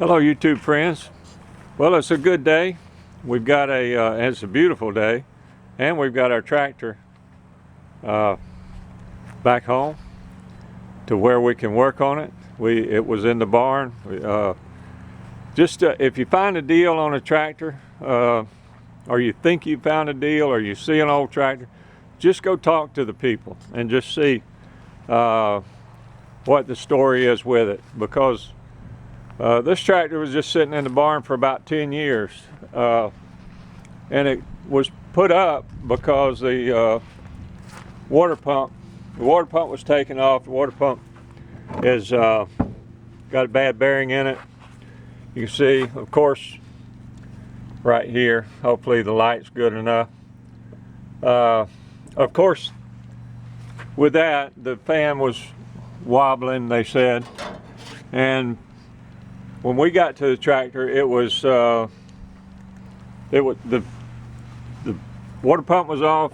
Hello YouTube friends. Well, it's a good day. We've got it's a beautiful day, and we've got our tractor back home to where we can work on it. It was in the barn. If you find a deal on a tractor, or you think you found a deal, or you see an old tractor, just go talk to the people and just see what the story is with it, because this tractor was just sitting in the barn for about 10 years, and it was put up because the water pump was taken off. The water pump is got a bad bearing in it. You can see, of course, right here. Hopefully the light's good enough. Of course, with that, the fan was wobbling, they said, and when we got to the tractor, the water pump was off.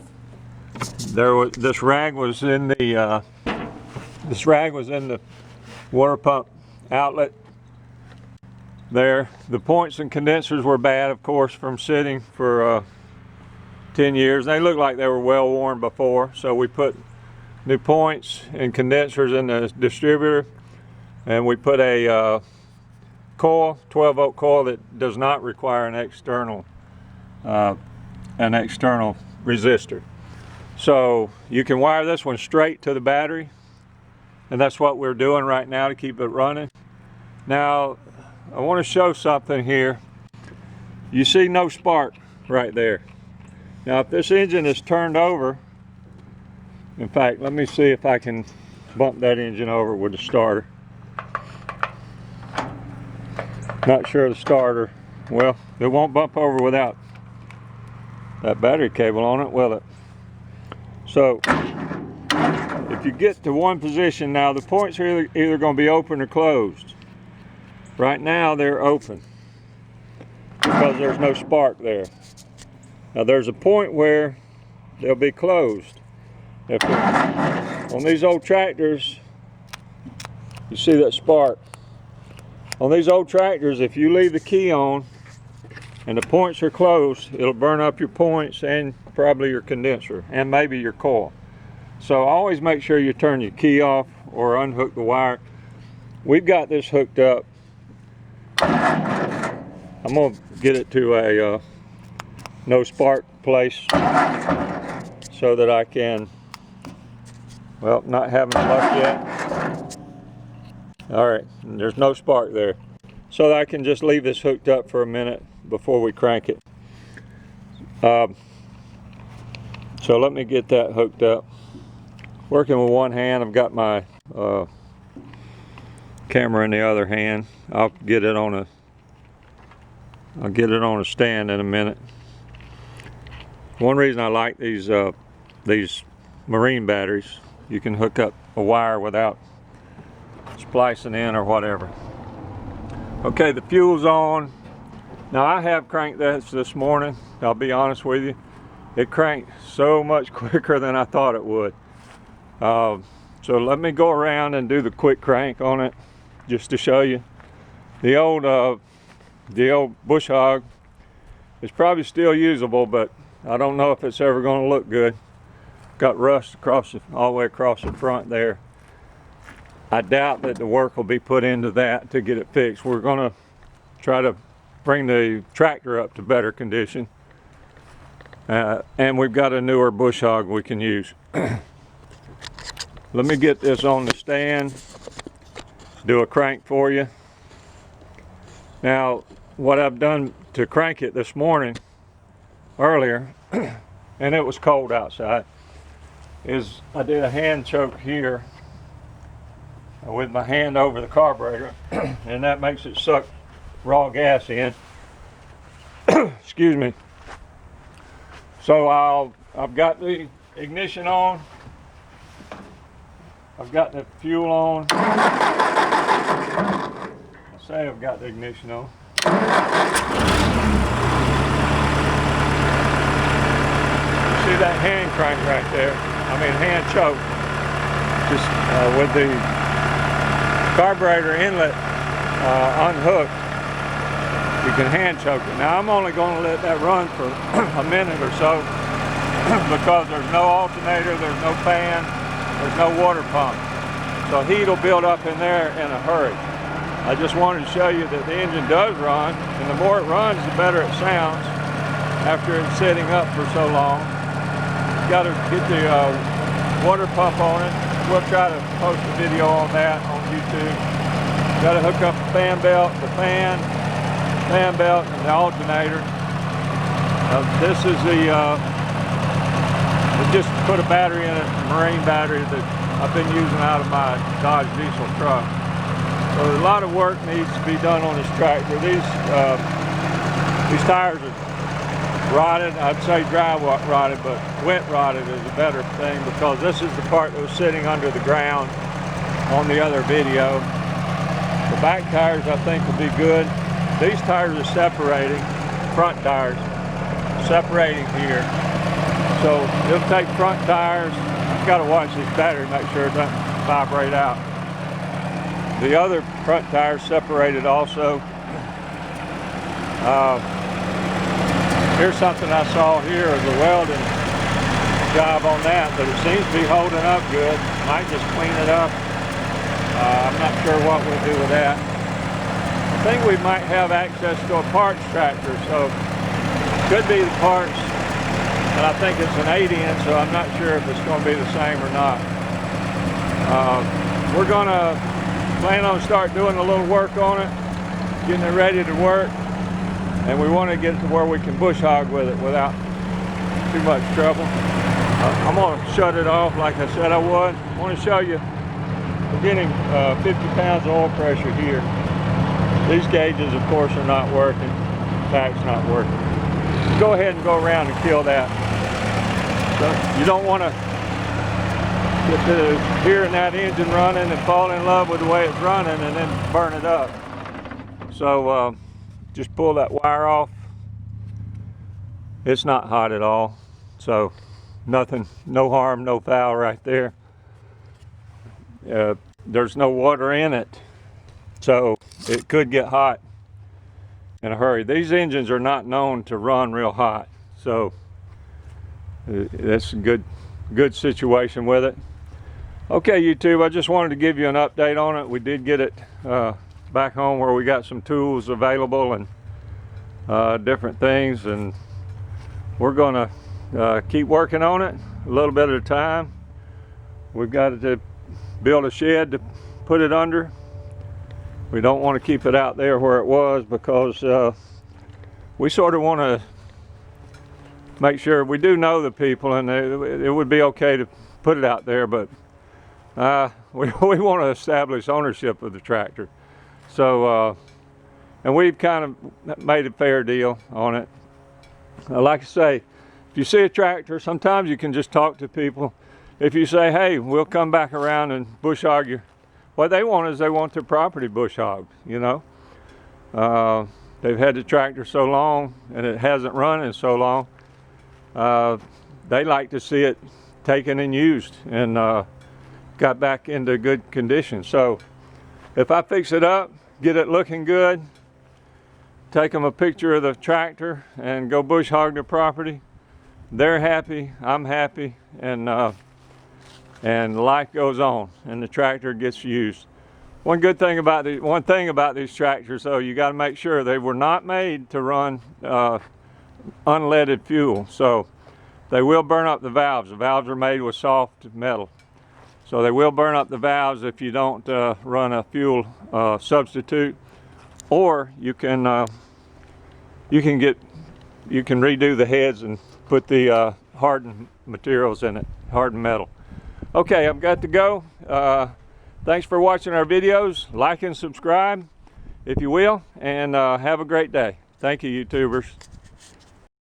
This rag was in the water pump outlet there. The points and condensers were bad, of course, from sitting for 10 years. They looked like they were well worn before, so we put new points and condensers in the distributor, and we put a coil, 12-volt coil that does not require an external resistor. So you can wire this one straight to the battery, and that's what we're doing right now to keep it running. Now, I want to show something here. You see no spark right there. Now, if this engine is turned over, in fact, let me see if I can bump that engine over with the starter. Not sure of the starter. Well, it won't bump over without that battery cable on it, will it? So, if you get to one position now, the points are either going to be open or closed. Right now, they're open because there's no spark there. Now, there's a point where they'll be closed. On these old tractors, you see that spark. On these old tractors, if you leave the key on and the points are closed, it'll burn up your points and probably your condenser and maybe your coil. So always make sure you turn your key off or unhook the wire. We've got this hooked up. I'm going to get it to a no spark place so that I can, well, not having luck yet. All right, there's no spark there. So I can just leave this hooked up for a minute before we crank it. So let me get that hooked up. Working with one hand, I've got my camera in the other hand. I'll get it on a stand in a minute. One reason I like these marine batteries, you can hook up a wire without splicing in or whatever. Okay, the fuel's on. Now, I have cranked this morning. I'll be honest with you, it cranked so much quicker than I thought it would. So let me go around and do the quick crank on it just to show you. The old bush hog is probably still usable, but I don't know if it's ever going to look good. Got rust all the way across the front there. I doubt that the work will be put into that to get it fixed. We're going to try to bring the tractor up to better condition. And we've got a newer bush hog we can use. Let me get this on the stand, do a crank for you. Now, what I've done to crank it this morning, earlier, and it was cold outside, is I did a hand choke here with my hand over the carburetor, and that makes it suck raw gas in. Excuse me. So I've got the ignition on. I've got the fuel on. I say I've got the ignition on. You see that hand crank right there? I mean hand choke. Just with the carburetor inlet unhooked, you can hand choke it. Now I'm only going to let that run for a minute or so because there's no alternator, there's no fan, there's no water pump. So heat will build up in there in a hurry. I just wanted to show you that the engine does run, and the more it runs, the better it sounds after it's sitting up for so long. Got to get the water pump on it. We'll try to post a video on that on YouTube. Got to hook up the fan belt, the fan belt, and the alternator. This is the, just put a battery in it, a marine battery that I've been using out of my Dodge diesel truck. So a lot of work needs to be done on this tractor. These tires are rotted. I'd say dry rotted, but wet rotted is a better thing because this is the part that was sitting under the ground on the other video. The back tires I think will be good. These tires are separating, front tires, separating here. So it'll take front tires. I've got to watch this battery, make sure it doesn't vibrate out. The other front tires separated also. Here's something I saw here of the welding job on that, but it seems to be holding up good. Might just clean it up. I'm not sure what we'll do with that. I think we might have access to a parts tractor, so it could be the parts, and I think it's an 8-inch, so I'm not sure if it's going to be the same or not. We're going to plan on start doing a little work on it, getting it ready to work. And we want to get to where we can bush hog with it without too much trouble. I'm going to shut it off like I said I would. I want to show you, we're getting 50 pounds of oil pressure here. These gauges, of course, are not working. Pack's not working. Go ahead and go around and kill that. So you don't want to get to hearing that engine running and fall in love with the way it's running and then burn it up. So, just pull that wire off. It's not hot at all, so nothing, no harm, no foul right there. There's no water in it, so it could get hot in a hurry. These engines are not known to run real hot, so that's a good situation with it. Okay, YouTube, I just wanted to give you an update on it. We did get it back home where we got some tools available and different things, and we're gonna keep working on it a little bit at a time. We've got to build a shed to put it under. We don't want to keep it out there where it was because we sort of want to make sure we do know the people, and it would be okay to put it out there, but we want to establish ownership of the tractor. So, and we've kind of made a fair deal on it. Like I say, if you see a tractor, sometimes you can just talk to people. If you say, hey, we'll come back around and bush hog you. What they want is they want their property bush hogged, you know. They've had the tractor so long and it hasn't run in so long. They like to see it taken and used and got back into good condition. So if I fix it up, get it looking good, take them a picture of the tractor and go bush hog their property, they're happy, I'm happy, and life goes on and the tractor gets used. One thing about these tractors, though, you got to make sure they were not made to run unleaded fuel. So they will burn up the valves. The valves are made with soft metal. So they will burn up the valves if you don't run a fuel substitute, or you can redo the heads and put the hardened materials in it, hardened metal. Okay, I've got to go. Thanks for watching our videos. Like and subscribe if you will, and have a great day. Thank you, YouTubers.